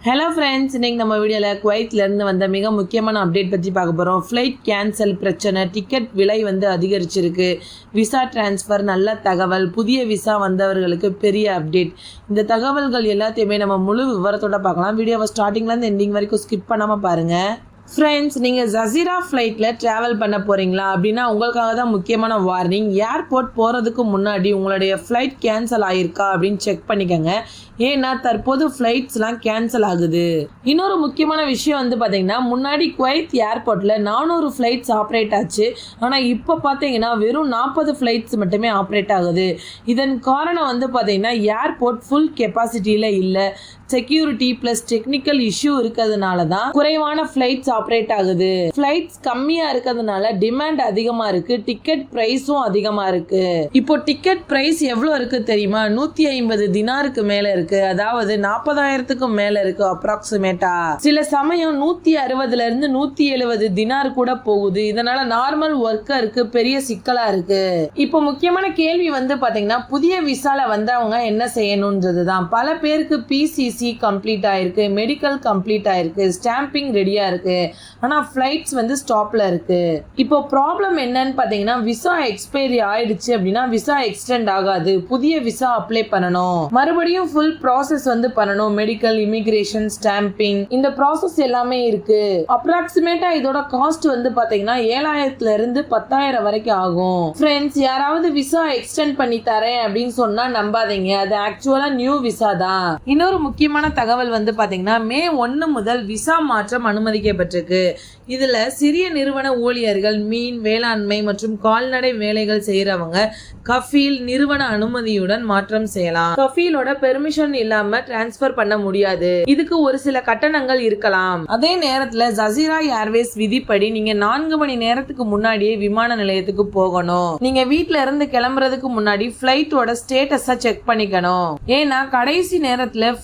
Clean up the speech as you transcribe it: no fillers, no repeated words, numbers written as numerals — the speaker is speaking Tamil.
ஹலோ ஃப்ரெண்ட்ஸ், இன்னைக்கு நம்ம வீடியோவில் குவைத்லேருந்து வந்த மிக முக்கியமான அப்டேட் பற்றி பார்க்க போகிறோம். ஃப்ளைட் கேன்சல் பிரச்சனை, டிக்கெட் விலை அதிகரிச்சிருக்கு, விசா டிரான்ஸ்ஃபர் நல்ல தகவல், புதிய விசா வந்தவர்களுக்கு பெரிய அப்டேட். இந்த தகவல்கள் எல்லாத்தையுமே நம்ம முழு விவரத்தோட பார்க்கலாம். வீடியோவை ஸ்டார்டிங்லேருந்து எண்டிங் வரைக்கும் ஸ்கிப் பண்ணாமல் பாருங்கள். ஃப்ரெண்ட்ஸ், நீங்கள் ஜசீரா ஃப்ளைட்டில் ட்ராவல் பண்ண போகிறீங்களா அப்படின்னா உங்களுக்காக தான் முக்கியமான வார்னிங். ஏர்போர்ட் போகிறதுக்கு முன்னாடி உங்களுடைய ஃப்ளைட் கேன்சல் ஆகிருக்கா அப்படின்னு செக் பண்ணிக்கோங்க. ஏன்னா தற்போது ஃப்ளைட்ஸ்லாம் கேன்சல் ஆகுது. இன்னொரு முக்கியமான விஷயம் பார்த்தீங்கன்னா, முன்னாடி குவைத் ஏர்போர்ட்டில் 400 ஃப்ளைட்ஸ் ஆப்ரேட் ஆச்சு. ஆனால் இப்போ பார்த்தீங்கன்னா வெறும் 40 ஃப்ளைட்ஸ் மட்டுமே ஆப்ரேட் ஆகுது. இதன் காரணம் பார்த்தீங்கன்னா ஏர்போர்ட் ஃபுல் கெப்பாசிட்டியில் இல்லை. செக்யூரிட்டி ப்ளஸ் டெக்னிக்கல் இஷ்யூ இருக்கிறதுனால தான் குறைவான ஃப்ளைட்ஸ் ஆப்ரேட் ஆகுது. ஃப்ளைட்ஸ் கம்மியாக இருக்கிறதுனால டிமாண்ட் அதிகமாக இருக்கு, டிக்கெட் ப்ரைஸும் அதிகமாக இருக்கு. இப்போ டிக்கெட் ப்ரைஸ் எவ்வளோ இருக்கு தெரியுமா? 150 தினாருக்கு மேலே இருக்கு, அதாவது 40,000க்கும் மேலே இருக்கு அப்ராக்சிமேட்டா. சில சமயம் 160 170 தினார் கூட போகுது. இதனால நார்மல் ஒர்க்கருக்கு பெரிய சிக்கலா இருக்கு. இப்போ முக்கியமான கேள்வி பாத்தீங்கன்னா, புதிய விசால வந்தவங்க என்ன செய்யணும்ன்றது தான். பல பேருக்கு பிசிசி கம்ப்ளீட் ஆயிருக்கு, மெடிக்கல் கம்ப்ளீட் ஆயிருக்கு, ஸ்டாம்பிங் ரெடியா இருக்கு, ஆனா ஃப்ளைட்ஸ் ஸ்டாப்ல இருக்கு. இப்போ ப்ராப்ளம் என்னன்னு பாத்தீங்கன்னா, விசா எக்ஸ்பைரி ஆயிடுச்சு அப்படின்னா விசா எக்ஸ்டெண்ட் ஆகாது. புதிய விசா அப்ளை பண்ணணும், மறுபடியும் ஃபுல் ப்ராசஸ் பண்ணணும். மெடிக்கல், இமிகிரேஷன், ஸ்டாம்பிங், இந்த ப்ராசஸ் எல்லாமே இருக்கு. அப்ராக்சிமேட்டா இதோட காஸ்ட் பாத்தீங்கன்னா 7,000 இருந்து 10,000 வரைக்கும் ஆகும். ஃப்ரெண்ட்ஸ், யாராவது விசா எக்ஸ்டெண்ட் பண்ணி தரேன் அப்படின்னு சொன்னா நம்பாதீங்க, அது ஆக்சுவலா நியூ விசா தான். இன்னொரு முக்கியமான தகவல் பாத்தீங்கன்னா, மே 1 முதல் விசா மாற்றம் அனுமதிக்கப்பட்டிருக்கு. இதுல சிறிய நிறுவன ஊழியர்கள், மீன், வேளாண்மை மற்றும் கால்நடை வேலைகள் செய்யறவங்க கஃபீல் நிறுவன அனுமதியுடன் மாற்றம் செய்யலாம். கஃபீலோட பெர்மிஷன் இல்லாம டிரான்ஸ்பர் பண்ண முடியாது. இதுக்கு ஒரு சில கட்டணங்கள் இருக்கலாம். அதே நேரத்துல ஜசீரா ஏர்வேஸ் விதிப்படி நீங்க 4 மணி நேரத்துக்கு முன்னாடியே விமான நிலையத்துக்கு போகணும். நீங்க வீட்ல இருந்து கிளம்புறதுக்கு முன்னாடி பிளைட்டோட ஸ்டேட்டஸ செக் பண்ணிக்கணும். ஏன்னா கடைசி நேரத்துல